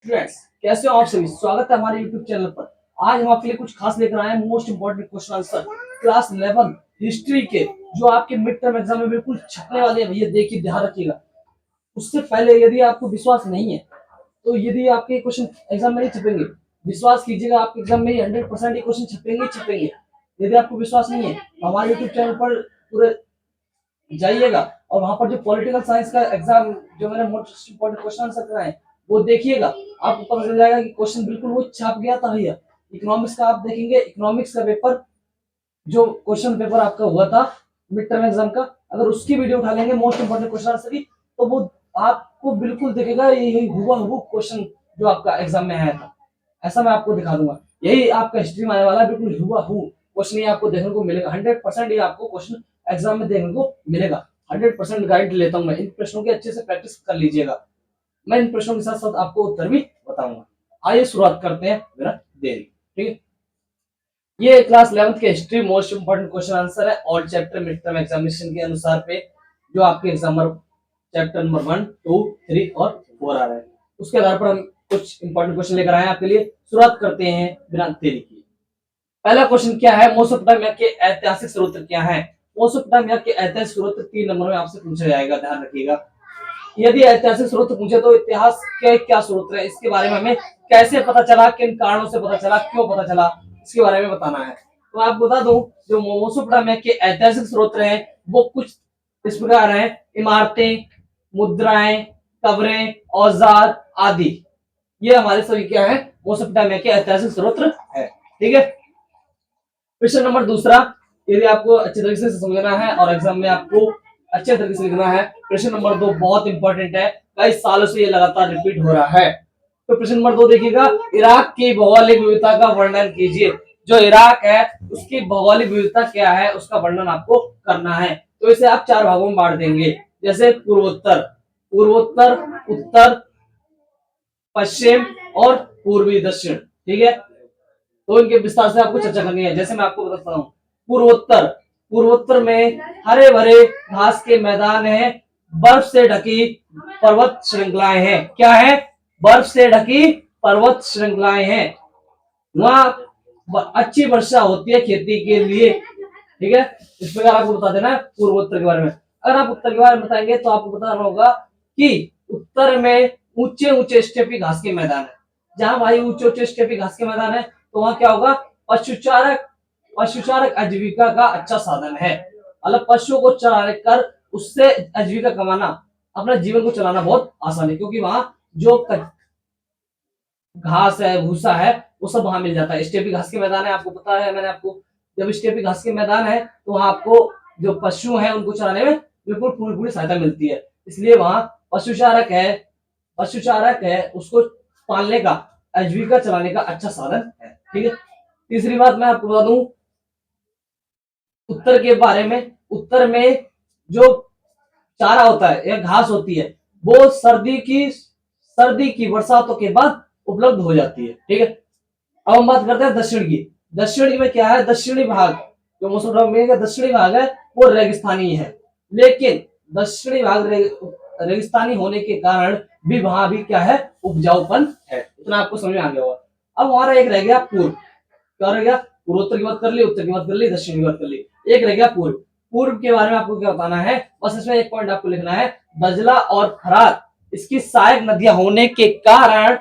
Students, कैसे हो आप सभी। स्वागत है हमारे यूट्यूब चैनल पर। आज हम आपके लिए कुछ खास लेकर आए हैं, most important question answer class 11 history के, जो आपके मिड टर्म एग्जाम में बिल्कुल छपने वाले हैं। भैया देखिए, ध्यान रखिएगा। उससे पहले यदि आपको विश्वास नहीं है तो यदि आपके क्वेश्चन एग्जाम में नहीं छपेंगे, विश्वास कीजिएगा आपके एग्जाम में 100% ये क्वेश्चन छपेंगे ही छपेंगे। यदि आपको विश्वास नहीं है तो हमारे यूट्यूब चैनल पर पूरे जाइएगा और वहां पर जो पॉलिटिकल साइंस का एग्जाम, जो मैंने मोस्ट इंपोर्टेंट क्वेश्चन आंसर कराए वो देखिएगा। आपको पता चल जाएगा कि क्वेश्चन बिल्कुल वो छाप गया था भैया। इकोनॉमिक्स का आप देखेंगे, इकोनॉमिक्स का पेपर, जो क्वेश्चन पेपर आपका हुआ था मिड टर्म एग्जाम का, अगर उसकी वीडियो उठा लेंगे मोस्ट इंपोर्टेंट क्वेश्चन आंसर की, तो वो आपको बिल्कुल दिखेगा यही हुआ क्वेश्चन जो आपका एग्जाम में आया था। ऐसा मैं आपको दिखा दूंगा। यही आपका हिस्ट्री में आने वाला है, बिल्कुल हुआ क्वेश्चन ये आपको देखने को मिलेगा। 100% ये आपको क्वेश्चन एग्जाम में देखने को मिलेगा। 100% गारंटी लेता हूँ मैं। इन प्रश्नों की अच्छे से प्रैक्टिस कर लीजिएगा। मैं इन प्रश्नों के साथ साथ आपको उत्तर भी बताऊंगा। आइए शुरुआत करते हैं बिना देरी। ठीक है, ये क्लास 11th के history most important question answer है all chapter mid term examination के अनुसार पे, जो आपके एग्जाम चैप्टर नंबर 1, 2, 3 और 4 आ रहे हैं। उसके आधार पर हम कुछ इंपॉर्टेंट क्वेश्चन लेकर आए हैं आपके लिए। शुरुआत करते हैं बिना देरी किए। पहला क्वेश्चन क्या है, मेसोपोटामिया के ऐतिहासिक स्रोत क्या है। मेसोपोटामिया के ऐतिहासिक स्रोत 3 नंबर में आपसे पूछा जाएगा, ध्यान रखिएगा। यदि ऐतिहासिक स्रोत पूछे तो इतिहास के क्या स्रोत है, इसके बारे में हमें कैसे पता चला, किन कारणों से पता चला, क्यों पता चला, इसके बारे में बताना है। तो आपको बता दूं, जो मेसोपोटामिया के ऐतिहासिक स्रोत हैं वो कुछ इस प्रकार हैं: इमारतें, मुद्राएं, कब्रें, औजार आदि। ये हमारे सभी क्या है, मेसोपोटामिया के ऐतिहासिक स्रोत है। ठीक है, क्वेश्चन नंबर दूसरा, यदि आपको अच्छे तरीके से समझना है और एग्जाम में आपको अच्छे तरीके से लिखना है, प्रश्न नंबर 2 बहुत इंपॉर्टेंट है। कई सालों से ये लगातार रिपीट हो रहा है। तो प्रश्न नंबर 2 देखिएगा, इराक की भौगोलिक विविधता का वर्णन कीजिए। जो इराक है उसकी भौगोलिक विविधता क्या है, उसका वर्णन आपको करना है। तो इसे आप 4 भागों में बांट देंगे, जैसे पूर्वोत्तर, पूर्वोत्तर, उत्तर, पश्चिम और पूर्वी दक्षिण। ठीक है, तो इनके विस्तार से आपको चर्चा करनी है। जैसे मैं आपको बताता हूँ, पूर्वोत्तर, पूर्वोत्तर में हरे भरे घास के मैदान है, बर्फ से ढकी पर्वत श्रृंखलाएं हैं। क्या है, बर्फ से ढकी पर्वत श्रृंखलाएं हैं। वहां अच्छी वर्षा होती है खेती के लिए। ठीक है, इस प्रकार आपको बता देना है पूर्वोत्तर के बारे में। अगर आप उत्तर के बारे में बताएंगे तो आपको बताना होगा कि उत्तर में ऊंचे ऊंचे स्टेपी घास के मैदान है। जहां भाई ऊंचे ऊंचे स्टेपी घास के मैदान है तो वहां क्या होगा, पशुचारक, पशुचारक आजीविका का अच्छा साधन है। मतलब पशुओं को चरा कर उससे आजीविका कमाना, अपना जीवन को चलाना बहुत आसान है, क्योंकि वहां जो घास है, भूसा है, वो सब वहां मिल जाता है। स्टेपी घास के मैदान है, आपको पता है, मैंने आपको, जब स्टेपी घास के मैदान है तो वहां आपको जो पशु है उनको चराने में बिल्कुल पूरी पूरी सहायता मिलती है। इसलिए वहां पशुचारक है, पशुचारक है, उसको पालने का, आजीविका चलाने का अच्छा साधन है। ठीक है, तीसरी बात मैं आपको बता दूं उत्तर के बारे में। उत्तर में जो चारा होता है या घास होती है वो सर्दी की बरसातों के बाद उपलब्ध हो जाती है। ठीक है, अब हम बात करते हैं दक्षिण की। दक्षिण में क्या है, दक्षिणी भाग, जो मेसोपोटामिया का दक्षिणी भाग है वो रेगिस्तानी है। लेकिन दक्षिणी भाग रेगिस्तानी होने के कारण भी वहां भी क्या है, उपजाऊपन है। इतना आपको समझ में आ गया होगा। अब हमारा एक रह गया पूर्व। क्या रह गया, पूर्वोत्तर की बात कर ली, उत्तर की बात कर ली, दक्षिण की बात कर ली, एक रह गया पूर्व। पूर्व के बारे में आपको क्या बताना है, बस इसमें एक पॉइंट आपको लिखना है, दजला और फरात इसकी सहायक नदियां होने के कारण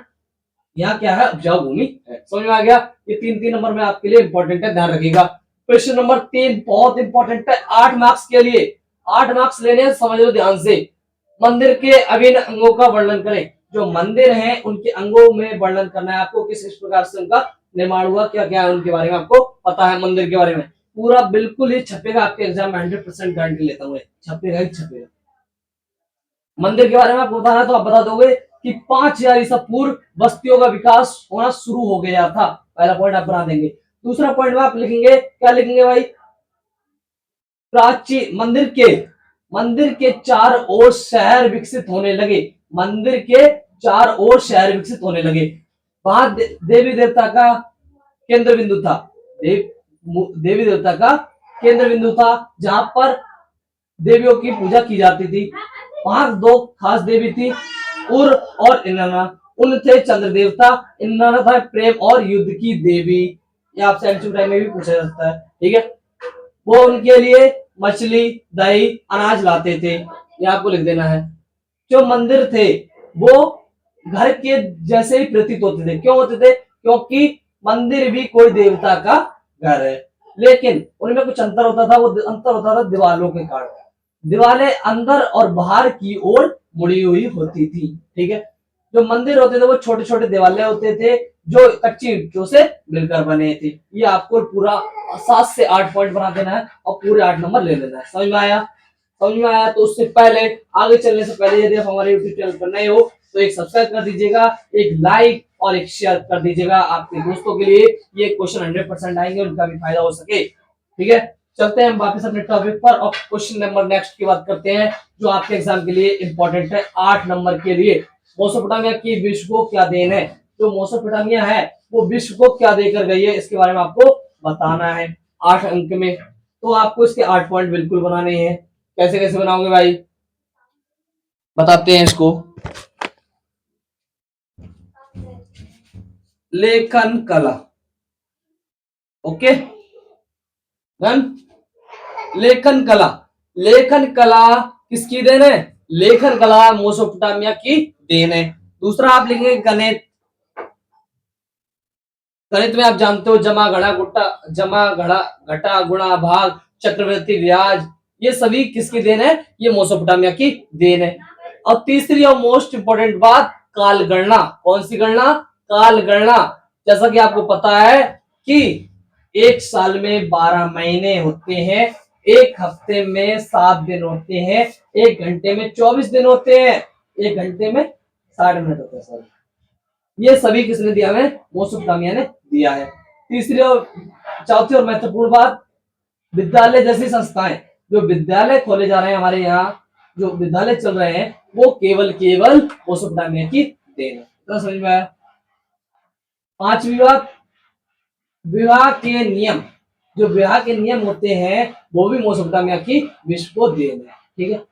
यहाँ क्या है, उपजाऊ भूमि है। समझ में आ गया। ये 3 नंबर में आपके लिए इंपॉर्टेंट है, ध्यान रखिएगा। क्वेश्चन नंबर 3 बहुत इंपॉर्टेंट है 8 मार्क्स के लिए। 8 मार्क्स लेने समझ लो ध्यान से। मंदिर के अभिन्न अंगों का वर्णन करें। जो मंदिर हैं उनके अंगों में वर्णन करना है आपको, किस प्रकार से उनका निर्माण हुआ, क्या क्या है उनके बारे में आपको पता है। मंदिर के बारे में पूरा बिल्कुल ही छपेगा आपके एग्जाम में, 100% गारंटी लेता हूँ, छपेगा ही छपेगा। मंदिर के बारे में आपको बताना है तो आप बता दोगे कि 5000 ईसा पूर्व बस्तियों का विकास होना शुरू हो गया था। पहला पॉइंट आप बना देंगे। दूसरा पॉइंट में आप लिखेंगे, क्या लिखेंगे भाई, प्राचीन मंदिर के चार ओर शहर विकसित होने लगे। मंदिर के चार ओर शहर विकसित होने लगे। वहां देवी देवता का केंद्र बिंदु था। देवी देवता का केंद्र बिंदु था जहां पर देवियों की पूजा की जाती थी। वहां 2 खास देवी थी, उर और इनन्ना। उन थे चंद्र देवता, इंद्र था प्रेम और युद्ध की देवी। ये आपसे एमसीक्यू टाइम में भी पूछा जा सकता है, ठीक है। वो उनके लिए मछली, दही, अनाज लाते थे, ये आपको लिख देना है। जो मंदिर थे वो घर के जैसे ही प्रतीत होते थे। क्यों होते थे? क्योंकि मंदिर भी कोई देवता का घर है, लेकिन उनमें कुछ अंतर होता था। वो अंतर होता था दीवालों के कारण। दीवारें अंदर और बाहर की ओर मुड़ी हुई होती थी, ठीक है। जो मंदिर होते थे वो छोटे छोटे दिवाले होते थे जो कच्ची ईंटों से मिलकर बने थे। ये आपको पूरा 7 से 8 पॉइंट बना देना है और पूरे 8 नंबर ले लेना है। समझ में आया? समझ में आया तो उससे पहले, आगे चलने से पहले, यदि आप हमारे यूट्यूब चैनल पर नए हो तो एक सब्सक्राइब कर दीजिएगा, एक लाइक और एक शेयर कर दीजिएगा आपके दोस्तों के लिए। ये क्वेश्चन 100% आएंगे, उनका भी फायदा हो सके, ठीक है। चलते हैं हम वापस अपने टॉपिक पर और क्वेश्चन नंबर नेक्स्ट की बात करते हैं, जो आपके एग्जाम के लिए इंपॉर्टेंट है 8 नंबर के लिए। मेसोपोटामिया की विश्व को क्या देन है? जो मेसोपोटामिया है वो विश्व को क्या देकर गई है, इसके बारे में आपको बताना है 8 अंक में। तो आपको इसके 8 पॉइंट बिल्कुल बनाने हैं। कैसे कैसे बनाओगे भाई, बताते हैं इसको। लेखन कला, ओके डन। लेखन कला, लेखन कला किसकी देन है? लेखन कला मेसोपोटामिया की देन है। दूसरा आप लिखेंगे गणित। गणित में आप जानते हो जमा घड़ा गुट्टा, जमा घड़ा घटा गुणा भाग चक्रवृद्धि ब्याज, ये सभी किसकी देन है? ये मेसोपोटामिया की देन है। और तीसरी और मोस्ट इंपोर्टेंट बात, काल गणना। कौन सी गणना? काल गणना। जैसा कि आपको पता है कि एक साल में 12 महीने होते हैं, एक हफ्ते में 7 दिन होते हैं, एक घंटे में 24 दिन होते हैं, एक घंटे में 60 मिनट होते हैं। सॉरी, ये सभी किसने दिया है? मेसोपोटामिया ने दिया है। तीसरी और चौथी और महत्वपूर्ण बात, विद्यालय जैसी संस्थाएं, जो विद्यालय खोले जा रहे हैं हमारे यहाँ, जो विद्यालय चल रहे हैं वो केवल केवल मेसोपोटामिया की देन है। तो समझ में आया? पांचवी बात, विवाह के नियम, जो विवाह के नियम होते हैं वो भी मेसोपोटामिया की विश्व को देन है, ठीक है।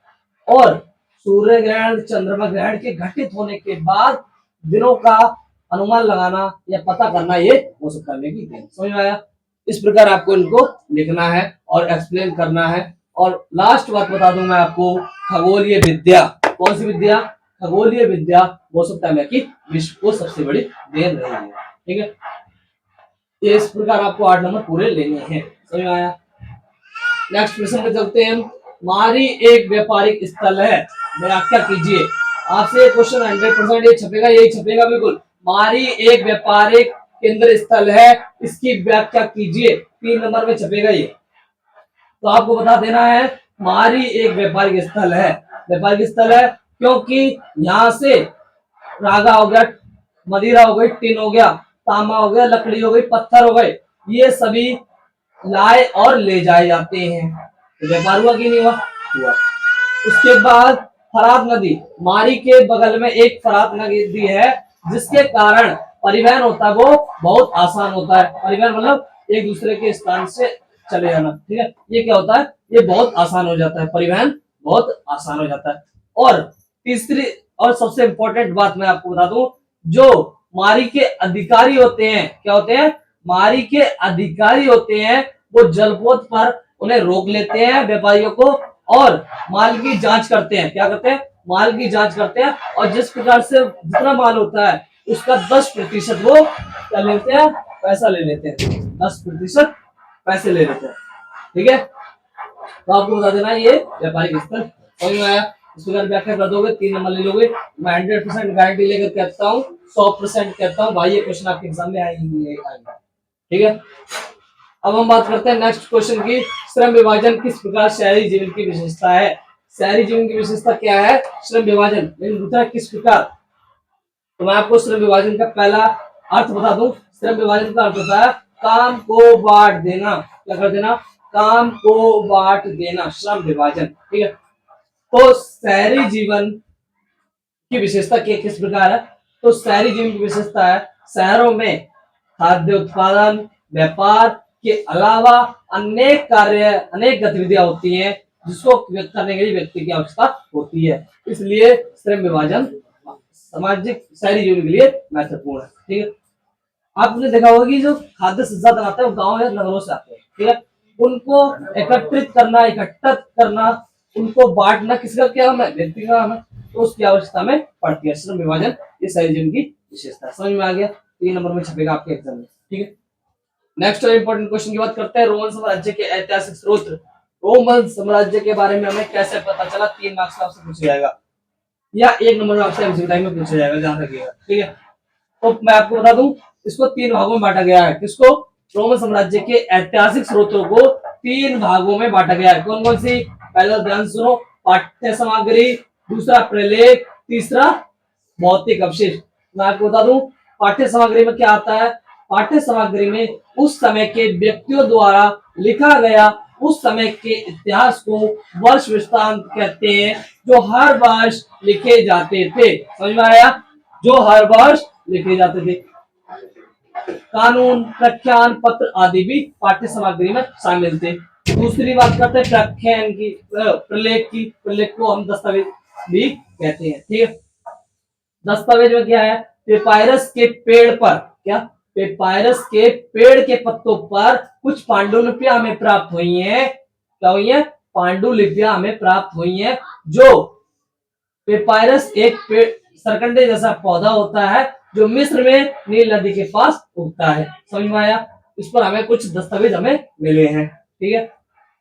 और सूर्य ग्रहण, चंद्रमा ग्रहण के घटित होने के बाद दिनों का अनुमान लगाना या पता करना, ये मेसोपोटामिया की देन। समझ में आया? इस प्रकार आपको इनको लिखना है और एक्सप्लेन करना है। और लास्ट बात बता दूं मैं आपको, खगोलीय विद्या। कौन सी विद्या? खगोलीय विद्या मेसोपोटामिया की विश्व को सबसे बड़ी देन रही है, ठीक है। ये इस प्रकार आपको 8 नंबर पूरे लेने हैं। समझ में आया? नेक्स्ट प्रश्न पे चलते हैं। मारी एक व्यापारिक स्थल है, व्याख्या कीजिए। आपसे क्वेश्चन 100% ये छपेगा, यही छपेगा बिल्कुल। मारी एक व्यापारिक केंद्र स्थल है, इसकी व्याख्या कीजिए। 3 नंबर में छपेगा ये। तो आपको बता देना है मारी एक व्यापारिक स्थल है। व्यापारिक स्थल है क्योंकि यहाँ से रागा हो गया, मदिरा हो गई, टिन हो गया, तांबा हो गया, लकड़ी हो गई, पत्थर हो गए, ये सभी लाए और ले जाए जाते हैं। तो व्यापार हुआ कि नहीं हुआ? हुआ। उसके बाद फरात नदी, मारी के बगल में एक फरात नदी है, जिसके कारण परिवहन होता है वो बहुत आसान होता है। परिवहन मतलब एक दूसरे के स्थान से चले जाना, ठीक है। ये क्या होता है? ये बहुत आसान हो जाता है, परिवहन बहुत आसान हो जाता है। और तीसरी और सबसे इंपॉर्टेंट बात मैं आपको बता दूं, जो मारी के अधिकारी होते हैं, क्या होते हैं? मारी के अधिकारी होते हैं, वो जलपोत पर उन्हें रोक लेते हैं व्यापारियों को, और माल की जांच करते हैं। क्या करते हैं? माल की जांच करते हैं, और जिस प्रकार से जितना माल होता है उसका 10% वो क्या लेते हैं? पैसा ले लेते हैं। 10% पैसे ले लेते हैं, ठीक है। तो आपको बता देना ये व्यापारिक स्थल। समझ में आया? इस प्रकार व्याख्या कर दोगे, 3 नंबर ले लोगे। मैं 100% गारंटी लेकर कहता हूँ, 100% कहता हूँ भाई, ये क्वेश्चन आपके एग्जाम में आएंगे, ठीक है। अब हम बात करते हैं नेक्स्ट क्वेश्चन की। श्रम विभाजन किस प्रकार शहरी जीवन की विशेषता है? शहरी जीवन की विशेषता क्या है? श्रम विभाजन, लेकिन दूसरा किस प्रकार? तो मैं आपको श्रम विभाजन का पहला अर्थ बता दूं। श्रम विभाजन का अर्थ होता है काम को बांट देना। क्या कर देना? काम को बांट देना, श्रम विभाजन, ठीक है। तो शहरी जीवन की विशेषता किस प्रकार है? तो शहरी जीवन की विशेषता है, शहरों में खाद्य उत्पादन, व्यापार के अलावा अनेक कार्य, अनेक गतिविधियां होती हैं जिसको व्यक्त करने के लिए व्यक्ति की आवश्यकता होती है। इसलिए श्रम विभाजन सामाजिक शहरी जीवन के लिए महत्वपूर्ण है। ठीक है, आपने देखा होगा कि जो खाद्य संसाधन आता है वो गांव या नगरों से आते हैं। ठीक है, उनको एकत्रित करना, इकट्ठा करना, उनको बांटना किसका क्या है, व्यक्ति का है, तो उसकी आवश्यकता में पड़ती है। श्रम विभाजन ये शहरी जीवन की विशेषता है। समझ में आ गया? 3 नंबर में छपेगा आपके एग्जाम में। ठीक है, नेक्स्ट और इंपॉर्टेंट क्वेश्चन की बात करते हैं। रोमन साम्राज्य के ऐतिहासिक स्रोत। रोमन साम्राज्य के बारे में हमें कैसे पता चला? 3 मार्क्स आपसे पूछा जाएगा या 1 नंबर में आपसे एमसीक्यू टाइम में पूछा जाएगा, ध्यान रखिएगा। ठीक है, तो मैं आपको बता दूं, इसको 3 भागों में बांटा गया है। किसको? रोमन साम्राज्य के ऐतिहासिक स्रोतों को 3 भागों में बांटा गया है। कौन कौन सी? पहला ध्यान सुनो, पाठ्य सामग्री, दूसरा प्रलेख, तीसरा भौतिक अवशेष। मैं आपको बता दूं, पाठ्य सामग्री में क्या आता है? पाठ्य सामग्री में उस समय के व्यक्तियों द्वारा लिखा गया उस समय के इतिहास को वर्ष वृत्तांत कहते हैं, जो हर वर्ष लिखे जाते थे। समझ में आया? जो हर वर्ष लिखे जाते थे। कानून, प्रख्यान पत्र आदि भी पाठ्य सामग्री में शामिल थे। दूसरी बात करते हैं प्रख्यान की, प्रलेख की। प्रलेख को हम दस्तावेज भी कहते हैं। ठीक है, दस्तावेज में क्या है? पेपायरस के पेड़ पर, क्या? पेपायरस के पेड़ के पत्तों पर कुछ पांडुलिपियां हमें प्राप्त हुई हैं। क्या हुई है? पांडुलिपियां हमें प्राप्त हुई हैं। जो पेपायरस एक पेड़, सरकंडे जैसा पौधा होता है जो मिस्र में नील नदी के पास उगता है। समझ में आया? इस पर हमें कुछ दस्तावेज हमें मिले हैं। ठीक है,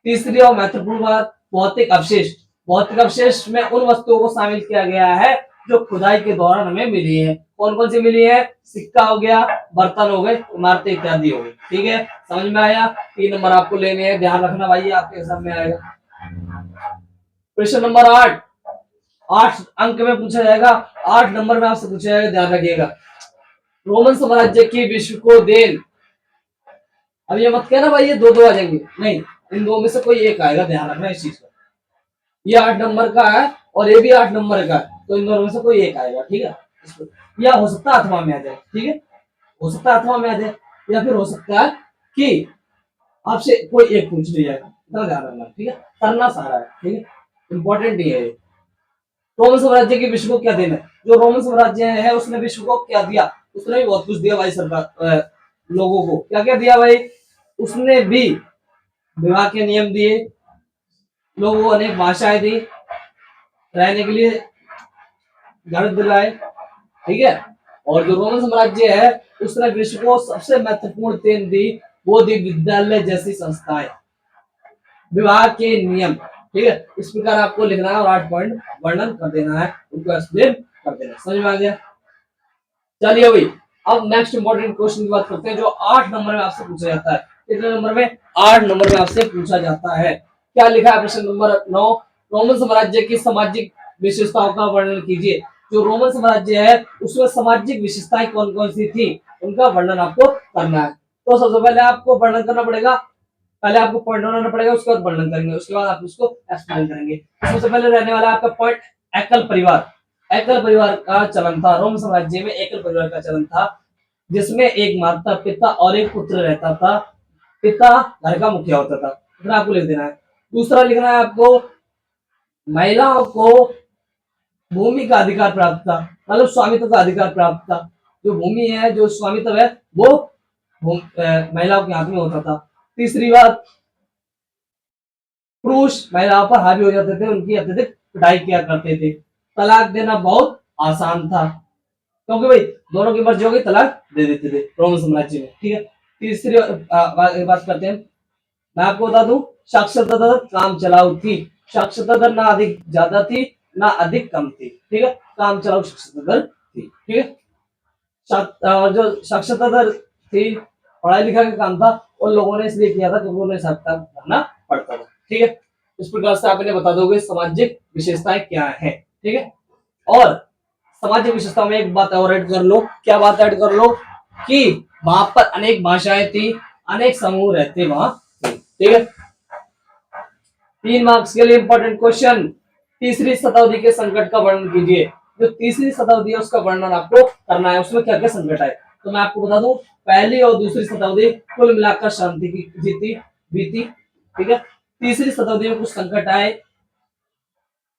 तीसरी और महत्वपूर्ण बात, भौतिक अवशेष। भौतिक अवशेष में उन वस्तुओं को शामिल किया गया है जो खुदाई के दौरान हमें मिली है। कौन कौन सी मिली है? सिक्का हो गया, बर्तन हो गए, इमारतें इत्यादि हो गई। ठीक है, समझ में आया? 3 नंबर आपको लेने हैं, ध्यान रखना भाई, आपके एग्जाम में आएगा। प्रश्न नंबर 8, 8 अंक में पूछा जाएगा, 8 नंबर में आपसे पूछा जाएगा, ध्यान रखिएगा। रोमन साम्राज्य की विश्व को देन। अब ये मत कहना भाई ये दो दो आ जाएंगे, नहीं, इन दो में से कोई एक आएगा, ध्यान रखना इस चीज का। ये 8 नंबर का है और ये भी 8 नंबर का है, तो इन दोनों में से कोई एक आएगा। ठीक है, या हो सकता है अथवा में आ जाए। ठीक है, हो सकता है अथवा में आ जाए, या फिर हो सकता है कि आपसे कोई एक पूछ लिया जाएगा, इतना ध्यान रखना। ठीक है, करना सारा है। ठीक है, इंपॉर्टेंट ही है। रोमन साम्राज्य की विश्व को क्या देना है? जो रोमन साम्राज्य है उसने विश्व को क्या दिया? उसने भी बहुत कुछ दिया भाई सरकार, लोगों को क्या क्या दिया भाई? उसने भी विवाह के नियम दिए, लोगों को अनेक भाषाएं दी, रहने के लिए घर दिलाए। ठीक है, और जो रोमन साम्राज्य है उसने विश्व को सबसे महत्वपूर्ण देन दी, वो दी विद्यालय जैसी संस्थाएं, विवाह के नियम। ठीक है, इस प्रकार आपको लिखना है और 8 पॉइंट वर्णन कर देना है, उनको एक्सप्लेन कर देना है। समझ में आ गया? चलिए भाई, अब नेक्स्ट इंपॉर्टेंट क्वेश्चन की बात करते हैं जो 8 नंबर में आपसे पूछा जाता है। कितने नंबर में? 8 नंबर में आपसे पूछा जाता है। क्या लिखा है? प्रश्न नंबर 9, रोमन साम्राज्य की सामाजिक विशेषताओं का वर्णन कीजिए। जो रोमन साम्राज्य है उसमें सामाजिक विशेषताएं कौन कौन सी थी, उनका वर्णन आपको करना है। तो सबसे पहले आपको वर्णन करना पड़ेगा, पहले आपको पॉइंट बनाना पड़ेगा, उसके बाद वर्णन करेंगे, उसके बाद आप उसको एक्सप्लेन करेंगे। सबसे पहले रहने वाला आपका पॉइंट, एकल परिवार। एकल परिवार का चलन था रोम साम्राज्य में, एकल परिवार का चलन था जिसमें एक माता पिता और एक पुत्र रहता था। पिता घर का मुखिया होता था, इतना आपको लिख देना है। दूसरा लिखना है आपको, महिलाओं को भूमि का अधिकार प्राप्त था, मतलब स्वामित्व का अधिकार प्राप्त था। जो भूमि है, जो स्वामित्व है, वो महिलाओं के हाथ में होता था। तीसरी बात, पुरुष महिलाओं पर हावी हो जाते थे, उनकी अत्यधिक पिटाई किया करते थे। तलाक देना बहुत आसान था, क्योंकि भाई दोनों की मर्जी होगी, तलाक दे देते थे रोमन साम्राज्य में। ठीक है, तीसरी बात करते हैं, मैं आपको बता दूं, साक्षरता दर काम चलाऊ थी। साक्षरता दर ना अधिक ज्यादा थी ना अधिक कम थी। ठीक है, काम चलाऊ साक्षरता दर थी। ठीक है, जो साक्षरता दर थी, पढ़ाई लिखाई का काम था, उन लोगों ने इसलिए किया था क्योंकि उन्हें साक्षरता भरना पड़ता था। ठीक है, इस प्रकार से आप इन्हें बता दोगे सामाजिक विशेषताएं क्या है। ठीक है, और सामाजिक विशेषता में एक बात और ऐड कर लो। क्या बात ऐड कर लो? कि वहां पर अनेक भाषाएं थी, अनेक समूह रहते वहां थे। ठीक है, 3 मार्क्स के लिए इंपॉर्टेंट क्वेश्चन, तीसरी शताब्दी के संकट का वर्णन कीजिए। जो तीसरी शताब्दी है उसका वर्णन आपको करना है, उसमें क्या क्या संकट आए। तो मैं आपको बता दूं, पहली और दूसरी शताब्दी कुल मिलाकर शांति की जीती बीती। ठीक है, तीसरी शताब्दी में कुछ संकट आए।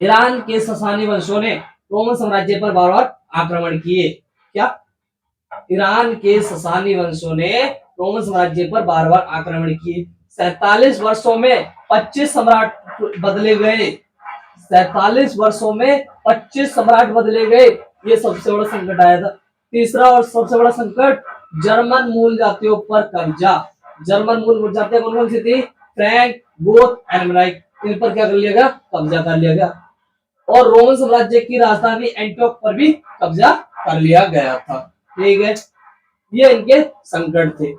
ईरान के ससानी वंशों ने रोमन साम्राज्य पर बार बार आक्रमण किए। क्या? ईरान के ससानी वंशों ने रोमन साम्राज्य पर बार बार आक्रमण किए। 47 वर्षों में 25 सम्राट बदले गए। 47 वर्षों में 25 सम्राट बदले गए। ये सबसे बड़ा संकट आया था। तीसरा और सबसे बड़ा संकट, जर्मन मूल जातियों पर कब्जा। जर्मन मूल जातियां कौन कौन सी थी? Frank, Goth, एल्मराइक। इन पर क्या कर लिया गया? कब्जा कर लिया गया। और रोमन साम्राज्य की राजधानी एंटियोक पर भी कब्जा कर लिया गया था। ठीक है, ये इनके संकट थे।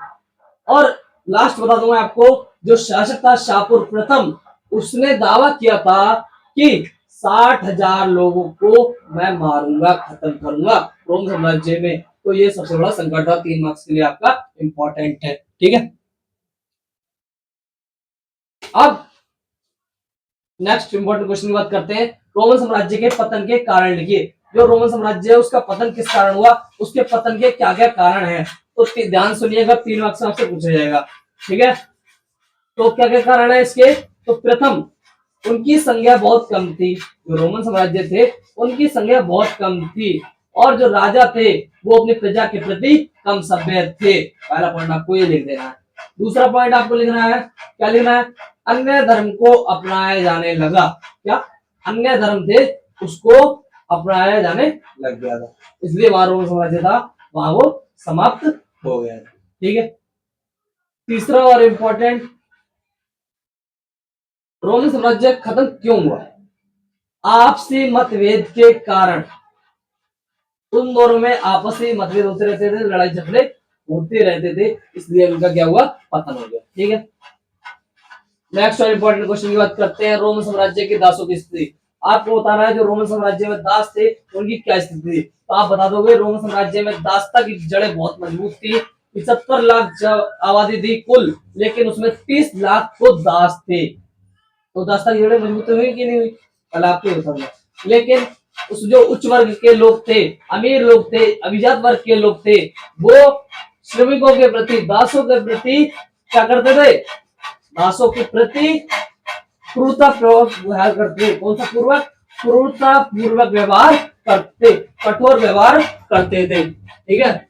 और लास्ट बता दूंगा आपको, जो शासक था शाहपुर प्रथम, उसने दावा किया था कि 60,000 लोगों को मैं मारूंगा, खत्म करूंगा रोम साम्राज्य में। तो ये सबसे बड़ा संकट था, 3 मार्क्स के लिए आपका इंपॉर्टेंट है। ठीक है, अब नेक्स्ट इंपॉर्टेंट क्वेश्चन की बात करते हैं। रोमन साम्राज्य के पतन के कारण लिखिए। जो रोमन साम्राज्य है उसका पतन किस कारण हुआ, उसके पतन के क्या क्या कारण हैं, तो ध्यान सुनिएगा, 3 मार्क्स आपसे पूछा जाएगा। ठीक है, तो क्या क्या कारण है इसके? तो प्रथम, उनकी संख्या बहुत कम थी। जो रोमन साम्राज्य थे उनकी संख्या बहुत कम थी, और जो राजा थे वो अपनी प्रजा के प्रति कम सभ्य थे। पहला पॉइंट आपको ये लिख देना है। दूसरा पॉइंट आपको लिखना है, क्या लिखना है? अन्य धर्म को अपनाया जाने लगा। क्या? अन्य धर्म थे उसको अपनाया जाने लग गया था, इसलिए वहां रोमन साम्राज्य था वहां वो समाप्त हो गया था। ठीक है, तीसरा और इंपॉर्टेंट, रोमन साम्राज्य खत्म क्यों हुआ? आपसी मतभेद के कारण। उन दोनों में आपसी मतभेद होते रहते थे, लड़ाई झगड़े होते रहते थे, इसलिए उनका क्या हुआ? पतन हो गया। ठीक है, नेक्स्ट और इंपॉर्टेंट क्वेश्चन की बात करते हैं, रोमन साम्राज्य के दासों की स्थिति। आपको बताना है जो रोमन साम्राज्य में दास थे उनकी क्या स्थिति थी। तो आप बता दोगे रोमन साम्राज्य में दासता की जड़ें बहुत मजबूत थी। 75 लाख आबादी थी कुल, लेकिन उसमें 30 लाख तो दास थे। तो दासता की जड़ें मजबूत हुई कि नहीं हुई? कल आपको बताऊंगा। लेकिन उस जो उच्च वर्ग के लोग थे, अमीर लोग थे, अभिजात वर्ग के लोग थे, वो श्रमिकों के प्रति, दासों के प्रति क्या करते थे? दासों के प्रति क्रूरता व्यवहार करते। कौन सा पूर्वक? क्रूरता पूर्वक व्यवहार करते, कठोर व्यवहार करते थे। ठीक है,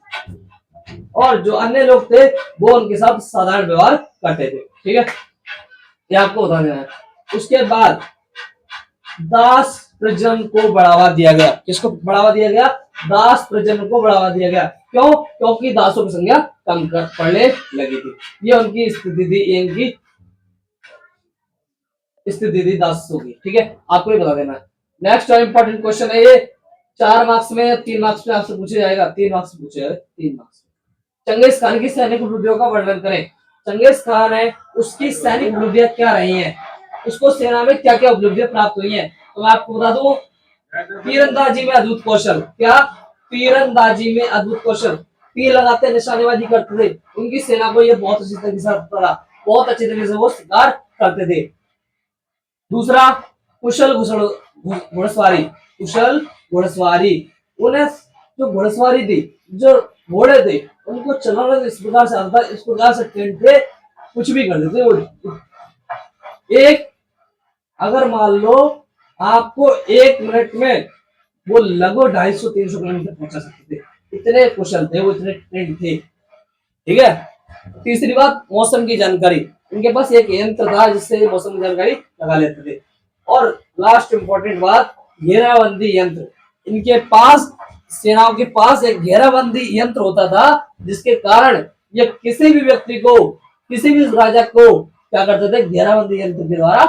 और जो अन्य लोग थे वो उनके साथ साधारण व्यवहार करते थे। ठीक है, ये आपको बता देना है। उसके बाद दास प्रजनन को बढ़ावा दिया गया। किसको बढ़ावा दिया गया? दास प्रजनन को बढ़ावा दिया गया। क्यों? क्योंकि दासों की संख्या कम पड़ने लगी थी। ये उनकी स्थिति थी, इनकी स्थिति थी दासों की। ठीक है, आपको ये बता देना है। नेक्स्ट और इंपॉर्टेंट क्वेश्चन है ये, 4 मार्क्स में, 3 मार्क्स में आपसे पूछा जाएगा। 3 मार्क्स पूछे जाएगा, 3 मार्क्स। चंगेज खान की सैनिक उपलब्धियों का वर्णन करें। चंगेज खान है, उसकी सैनिक उपलब्धियां क्या रही हैं, उसको सेना में क्या क्या उपलब्धियां प्राप्त हुई हैं। तो मैं आपको बता दूं, तीरंदाजी में अद्भुत कौशल। क्या? तीरंदाजी में अद्भुत कौशल, तीर लगाते निशानेबाजी करते थे। उनकी सेना को ये बहुत अच्छी तरीके से आता था, बहुत अच्छी तरीके से वो शिकार करते थे। दूसरा, कुशल घुड़सवारी। कुशल घुड़सवारी, उन्हें जो घुड़सवारी थी, जो घोड़े थे, उनको चलाना इस प्रकार से आता था, इस प्रकार से ट्रेंड थे, कुछ भी कर देते वो। एक, अगर मान लो आपको 1 मिनट में वो लगभग 250-300 किलोमीटर पहुंचा सकते थे, इतने कुशल थे वो, इतने ट्रेंड थे। ठीक है, तीसरी बात, मौसम की जानकारी। इनके पास एक यंत्र था जिससे मौसम की जानकारी लगा लेते थे। और लास्ट इंपॉर्टेंट बात, घेराबंदी यंत्र। इनके पास, सेनाओं के पास एक घेराबंदी यंत्र होता था, जिसके कारण ये किसी भी व्यक्ति को, किसी भी राजा को क्या करते थे? घेराबंदी यंत्र के द्वारा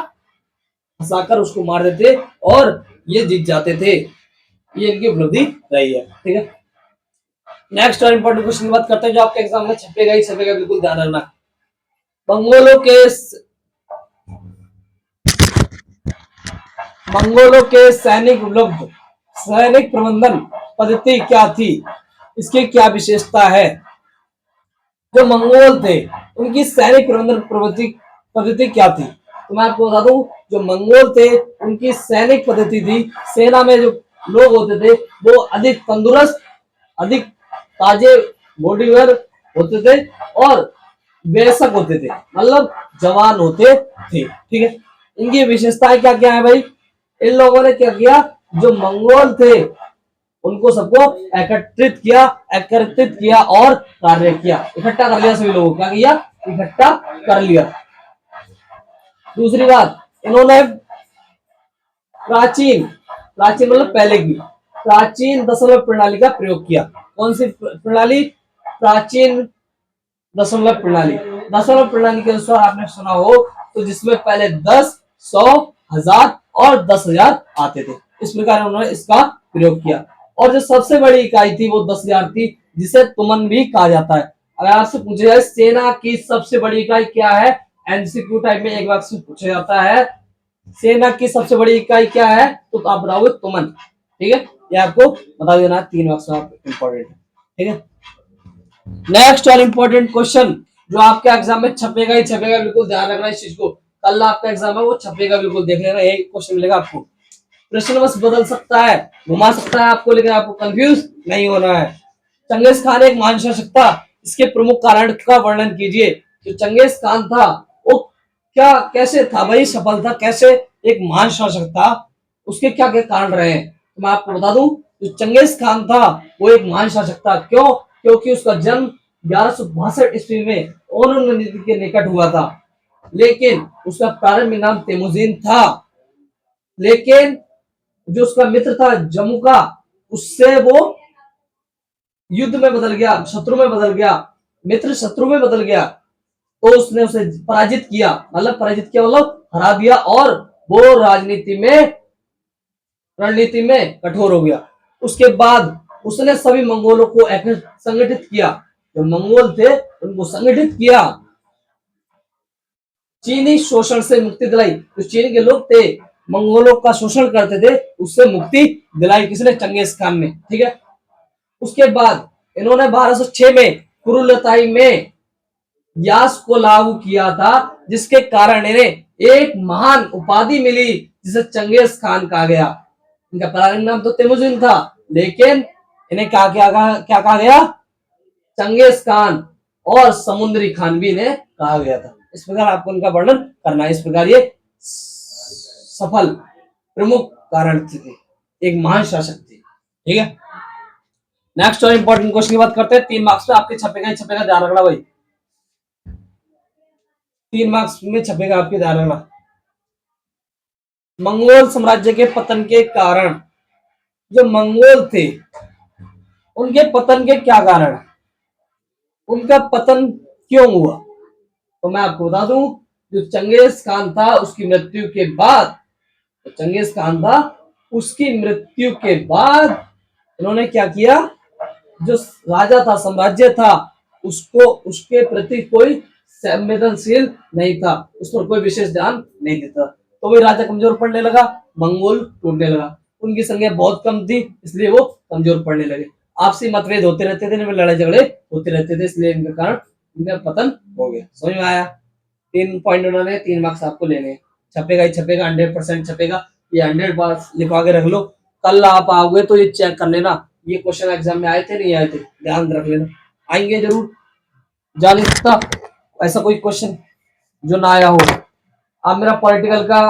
फंसाकर उसको मार देते और ये जीत जाते थे। ये इनकी उपलब्धि रही है। ठीक है, नेक्स्ट और इंपॉर्टेंट क्वेश्चन की बात करते हैं, जो आपके एग्जाम में छपेगा ही छपेगा, बिल्कुल ध्यान रखना। मंगोलों के सैनिक उपलब्ध, सैनिक प्रबंधन पद्धति क्या थी, इसकी क्या विशेषता है? जो मंगोल थे उनकी सैनिक प्रबंधन पद्धति क्या थी? तो मैं आपको बता दूं, जो मंगोल थे उनकी सैनिक पद्धति थी, सेना में जो लोग होते थे वो अधिक तंदुरुस्त, अधिक ताजे बॉडीवेयर होते थे और बेशक होते थे, मतलब जवान होते थे। ठीक है, इनकी विशेषताएं क्या क्या है भाई? इन लोगों ने क्या किया, जो मंगोल थे उनको सबको एकत्रित किया और कार्य किया, इकट्ठा कर लिया, सभी लोगों को क्या किया, इकट्ठा कर लिया। दूसरी बात, इन्होंने प्राचीन प्राचीन मतलब पहले की प्राचीन दशमलव प्रणाली का प्रयोग किया। कौन सी प्रणाली? प्राचीन दशमलव प्रणाली। दशमलव प्रणाली के अनुसार आपने सुना हो तो जिसमें पहले 10, 100, 1000 और 10,000 आते थे, इस प्रकार उन्होंने इसका प्रयोग किया। और जो सबसे बड़ी इकाई थी वो 10,000 थी, जिसे तुमन भी कहा जाता है। अगर आपसे पूछा जाए सेना की सबसे बड़ी इकाई क्या है, एमसीक्यू टाइप में एक बार से पूछा जाता है सेना की सबसे बड़ी इकाई क्या है, तो आप बताओगे तुमन। ठीक है, ये आपको बता देना, 3 मार्क्स में इंपॉर्टेंट है। ठीक है, नेक्स्ट और इंपॉर्टेंट क्वेश्चन जो आपके एग्जाम में छपेगा ही छपेगा, बिल्कुल ध्यान रखना इस चीज को। कल आपका एग्जाम है वो छपेगा, बिल्कुल देख लेना, यही क्वेश्चन मिलेगा आपको। प्रश्न बस बदल सकता है, घुमा सकता है आपको, लेकिन आपको कंफ्यूज नहीं होना है। चंगेज खान एक महान शासक था, इसके प्रमुख कारण का वर्णन कीजिए। जो चंगेज खान था वो क्या कैसे था भाई, सफल था कैसे, एक महान शासक था, उसके क्या क्या कारण रहे हैं तो मैं आपको बता दूं। जो चंगेज खान था वो एक महान शासक था, क्यों? क्योंकि उसका जन्म 1162 ईस्वी में ओनम नदी के निकट हुआ था, लेकिन उसका प्रारंभिक नाम तेमुजीन था। लेकिन जो उसका मित्र था जम्मू का, उससे वो युद्ध में बदल गया, शत्रु में बदल गया, मित्र शत्रु में बदल गया, तो उसने उसे पराजित किया, मतलब हरा दिया, और वो रणनीति में कठोर हो गया। उसके बाद उसने सभी मंगोलों को संगठित किया, जो मंगोल थे उनको संगठित किया, चीनी शोषण से मुक्ति दिलाई। जो चीन के लोग थे मंगोलों का शोषण करते थे, उससे मुक्ति दिलाई किसने? चंगेज खान ने। ठीक है, उसके बाद इन्होंने 1206 में कुरुलताई में यास को लागू किया था, जिसके कारण इन्हें एक महान उपाधि मिली जिसे चंगेज खान कहा गया। इनका प्रारंभिक नाम तो तेमुजिन था, लेकिन इन्हें क्या क्या कहा गया? चंगेज खान, और समुद्री खान भी इन्हें कहा गया था। इस प्रकार आपको इनका वर्णन करना है। इस प्रकार ये सफल प्रमुख कारण थे, एक महान शासक थे। ठीक है, नेक्स्ट और इंपॉर्टेंट क्वेश्चन की बात करते हैं। 3 मार्क्स में आपके छपेगा ही छपेगा, ध्यान रखना भाई, 3 मार्क्स में छपेगा आपके, ध्यान रखना। मंगोल साम्राज्य के पतन के कारण, जो मंगोल थे उनके पतन के क्या कारण, उनका पतन क्यों हुआ, तो मैं आपको बता दूं। जो चंगेज खान था उसकी मृत्यु के बाद, तो चंगेज खान था उसकी मृत्यु के बाद इन्होंने क्या किया, जो राजा था, साम्राज्य था, उसको उसके प्रति कोई संवेदनशील नहीं था, उस पर कोई विशेष ध्यान नहीं देता, तो वही राजा कमजोर पड़ने लगा, मंगोल टूटने लगा। उनकी संख्या बहुत कम थी, इसलिए वो कमजोर पड़ने लगे। आपसी मतभेद होते रहते थे, इनमें लड़ाई झगड़े होते रहते थे, इसलिए इनके कारण इनका पतन हो गया। समझ में आया? 3 पॉइंट उन्होंने, 3 मार्क्स आपको लेने हैं। छपेगा ही छपेगा, 100% छपेगा, ये 100 बार लिखवा के रख लो। कल आप आओगे तो ये चेक कर लेना, ये क्वेश्चन एग्जाम में आए थे नहीं आए थे, ध्यान रख लेना, आएंगे जरूर, जा नहीं सकता ऐसा कोई क्वेश्चन जो ना आया हो। आप मेरा पॉलिटिकल का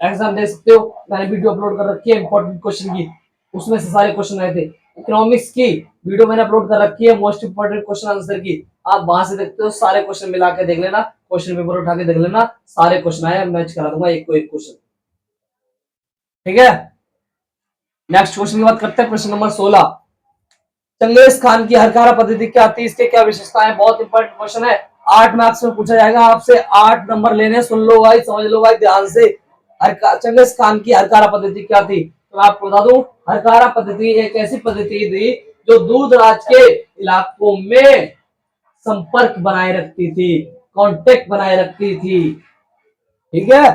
एग्जाम दे सकते हो, मैंने वीडियो अपलोड कर रखी है इंपॉर्टेंट क्वेश्चन की, उसमें से सारे क्वेश्चन आए थे। इकोनॉमिक्स की वीडियो मैंने अपलोड कर रखी है, मोस्ट इंपॉर्टेंट क्वेश्चन आंसर की, आप वहां से देखते हो, सारे क्वेश्चन मिला के देख लेना, क्वेश्चन पेपर उठा के देख लेना, सारे क्वेश्चन आए, मैच करा दूंगा एक को एक क्वेश्चन। ठीक है, नेक्स्ट क्वेश्चन की बात करते हैं, प्रश्न नंबर 16। चंगेज खान की हरकारा पद्धति क्या थी, इसके क्या विशेषताएं? बहुत इंपॉर्टेंट क्वेश्चन है, 8 मार्क्स में पूछा जाएगा आपसे, 8 नंबर लेने, सुन लो भाई, समझ लो भाई ध्यान से। चंगेज खान की हरकारा पद्धति क्या थी, तो आपको बता दूं, हरकारा पद्धति एक ऐसी पद्धति थी जो दूर दराज के इलाकों में संपर्क बनाए रखती थी, कांटेक्ट बनाए रखती थी। ठीक है,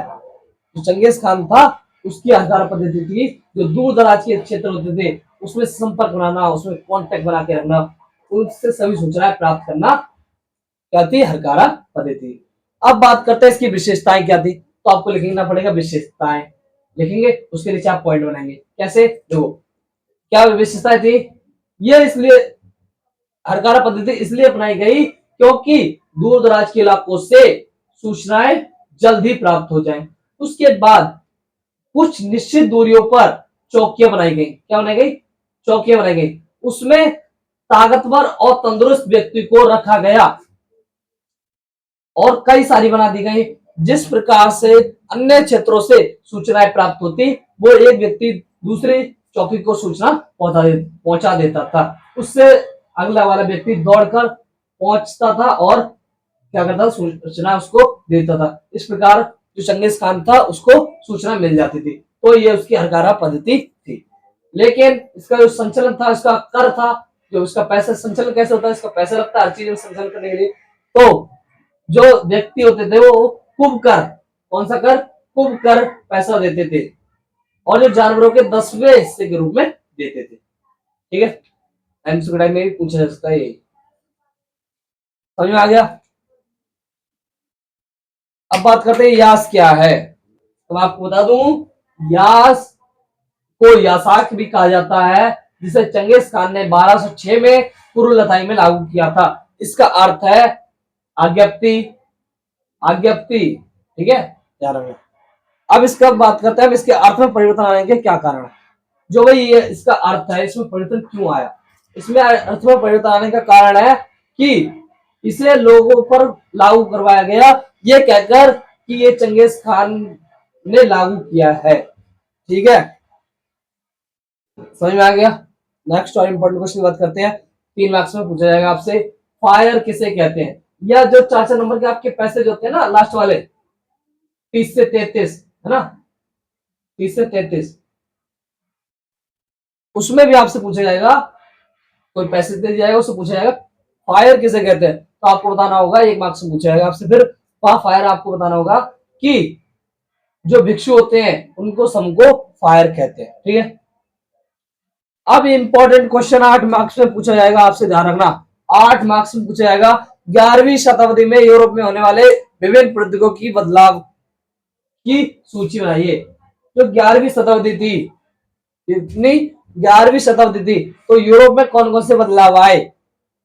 जो चंगेज खान था उसकी हरकारा पद्धति थी जो दूर दराज के क्षेत्र होते थे उसमें संपर्क बनाना, उसमें कांटेक्ट बना के रखना, उससे सभी सूचनाएं प्राप्त करना, क्या थी? हरकारा पद्धति। अब बात करते हैं इसकी विशेषताएं क्या थी, तो आपको लिखना पड़ेगा विशेषताएं, लिखेंगे उसके नीचे आप पॉइंट बनाएंगे। कैसे? देखो क्या विशेषताएं थी, ये इसलिए हरकारा पद्धति इसलिए अपनाई गई क्योंकि दूर दराज के इलाकों से सूचनाएं जल्द ही प्राप्त हो जाएं। उसके बाद कुछ निश्चित दूरियों पर चौकियां बनाई गई। क्या बनाई गई? चौकियां बनाई गई, उसमें ताकतवर और तंदुरुस्त व्यक्ति को रखा गया और कई सारी बना दी गई। जिस प्रकार से अन्य क्षेत्रों से सूचनाएं प्राप्त होती, वो एक व्यक्ति दूसरे चौकी को सूचना पहुंचा देता था, उससे अगला वाला व्यक्ति दौड़कर पहुंचता था और क्या करता था, सूचना उसको देता था। इस प्रकार जो चंगेज खान था उसको सूचना मिल जाती थी। तो ये उसकी हरकारा पद्धति थी। लेकिन इसका जो संचलन था, इसका कर था, जो इसका पैसा संचलन कैसे होता है, इसका पैसा लगता है हर चीज में संचलन करने के लिए। तो जो व्यक्ति होते थे वो कुंभकर, कौन सा कर, कुंभकर पैसा देते थे और जो जानवरों के 10वें हिस्से के रूप में देते थे। ठीक है, एमसीक्यू टाइप में भी पूछा जा सकता है। ये समझ में आ गया। अब बात करते हैं यास क्या है। तो मैं आपको बता दूं, यास को यासाक भी कहा जाता है, जिसे चंगेज खान ने 1206 में पूर्व लताई में लागू किया था। इसका अर्थ है आज्ञप्ति, आज्ञप्ति। ठीक है, ध्यान रखना। अब इसका बात करते हैं, अब इसके अर्थ में परिवर्तन आने के क्या कारण है। जो भाई ये इसका अर्थ है, इसमें परिवर्तन क्यों आया, इसमें अर्थ में परिवर्तन आने का कारण है कि इसे लोगों पर लागू करवाया गया, ये कहकर कि ये चंगेज खान ने लागू किया है। ठीक है, समझ में आ गया। नेक्स्ट और इंपॉर्टेंट क्वेश्चन की बात करते हैं, 3 मार्क्स में पूछा जाएगा आपसे, फायर किसे कहते हैं। या जो 4 नंबर के आपके पैसे जो होते हैं ना लास्ट वाले 30 से 33, है ना, 30 से 33, उसमें भी आपसे पूछा जाएगा, कोई पैसे दे जाएगा उससे पूछा जाएगा फायर किसे कहते हैं। तो आपको बताना होगा, 1 मार्क्स में पूछा जाएगा आपसे, फिर फायर आपको बताना होगा कि जो भिक्षु होते हैं उनको सबको फायर कहते हैं। ठीक है, अब इंपॉर्टेंट क्वेश्चन 8 मार्क्स में पूछा जाएगा, आपसे ध्यान रखना। 8 मार्क्स में पूछा जाएगा, 11वीं शताब्दी में यूरोप में होने वाले विभिन्न प्रौद्योगिकी बदलाव की सूची बनाइए। जो 11वीं शताब्दी थी, इतनी 11वीं शताब्दी थी, तो यूरोप में कौन कौन से बदलाव आए,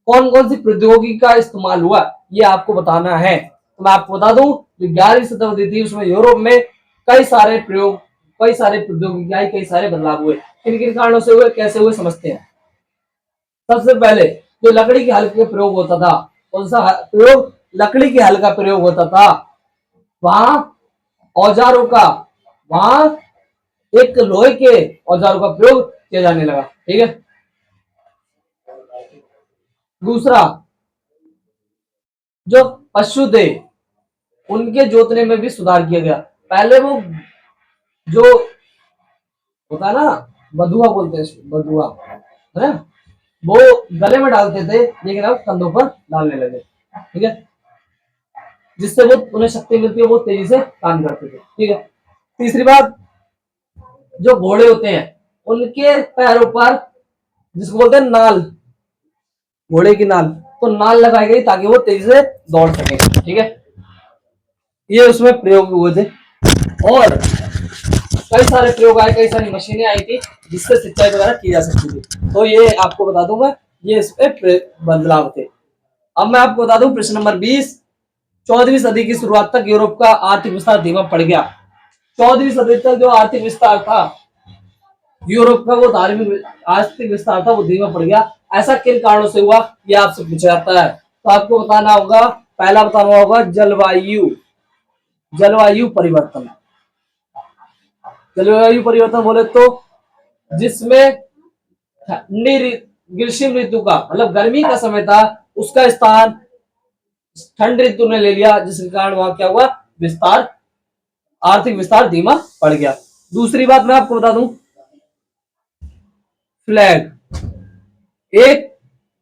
कौन कौन सी प्रौद्योगिकी का इस्तेमाल हुआ, ये आपको बताना है। तो मैं आपको बता दूं, जो 11वीं शताब्दी थी उसमें यूरोप में कई सारे प्रयोग, कई सारे प्रौद्योगिकी आई, कई सारे बदलाव हुए। किन किन कारणों से हुए, कैसे हुए, समझते हैं। सबसे पहले जो लकड़ी के हल का प्रयोग होता था, कौन सा प्रयोग, लकड़ी के हल का प्रयोग होता था, वहां औजारों का, वहां एक लोहे के औजारों का प्रयोग किया जाने लगा। ठीक है, दूसरा जो पशु थे उनके जोतने में भी सुधार किया गया। पहले वो जो होता है ना, बधुआ बोलते हैं, बधुआ है ना, वो गले में डालते थे, लेकिन अब कंधों पर डालने लगे। ठीक है, जिससे वो उन्हें शक्ति मिलती है, वो तेजी से काम करते थे। ठीक है, तीसरी बात, जो घोड़े होते हैं उनके पैरों पर, जिसको बोलते हैं नाल, घोड़े की नाल, तो नाल लगाई गई ताकि वो तेजी से दौड़ सके। ठीक है, ये उसमें प्रयोग हुए थे और कई सारे प्रयोग आए, कई सारी मशीनें आई थी जिससे सिंचाई वगैरह की जा सकती थी। तो ये आपको बता दूंगा, ये इसमें बदलाव थे। अब मैं आपको बता दूं प्रश्न नंबर 20, 14वीं सदी की शुरुआत तक यूरोप का आर्थिक विस्तार धीमा पड़ गया। 14वीं सदी तक जो आर्थिक विस्तार था यूरोप का, वो धार्मिक आर्थिक विस्तार था, वो धीमा पड़ गया। ऐसा किन कारणों से हुआ, ये आपसे पूछा जाता है। तो आपको बताना होगा, पहला बताना होगा जलवायु, जलवायु परिवर्तन। जलवायु परिवर्तन बोले तो जिसमें ग्रीष्म ऋतु का, मतलब गर्मी का समय था, उसका स्थान ठंड ऋतु ने ले लिया, जिसके कारण वहां क्या हुआ, विस्तार, आर्थिक विस्तार धीमा पड़ गया। दूसरी बात मैं आपको बता दूं, फ्लैग, एक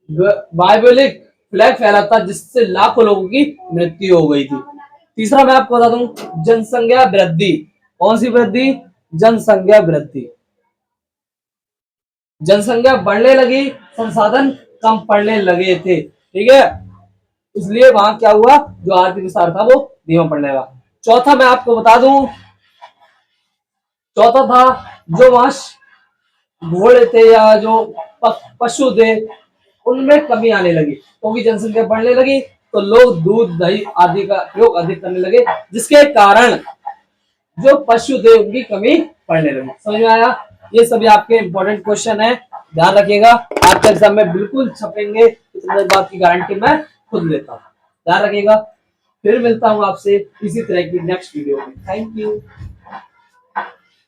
बाइबलिक फ्लैग फैला था जिससे लाखों लोगों की मृत्यु हो गई थी। तीसरा मैं आपको बता दूं, जनसंख्या वृद्धि। कौन सी वृद्धि, जनसंख्या वृद्धि। जनसंख्या बढ़ने लगी, संसाधन कम पड़ने लगे थे। ठीक है, इसलिए वहां क्या हुआ, जो आर्थिक विस्तार था वो धीमा पड़ने लगा। चौथा मैं आपको बता दूं, चौथा था जो वहां घोड़े थे या जो पशु थे उनमें कमी आने लगी, क्योंकि जनसंख्या बढ़ने लगी तो लोग दूध दही आदि का प्रयोग अधिक करने लगे, जिसके कारण जो पशु थे उनकी कमी पड़ने लगी। समझ में आया। ये सभी आपके इंपॉर्टेंट क्वेश्चन है ध्यान रखिएगा, आपके एग्जाम में बिल्कुल छपेंगे, इतने बात की गारंटी मैं खुद लेता हूँ। ध्यान रखिएगा, फिर मिलता हूँ आपसे इसी तरह की नेक्स्ट वीडियो में। Thank you.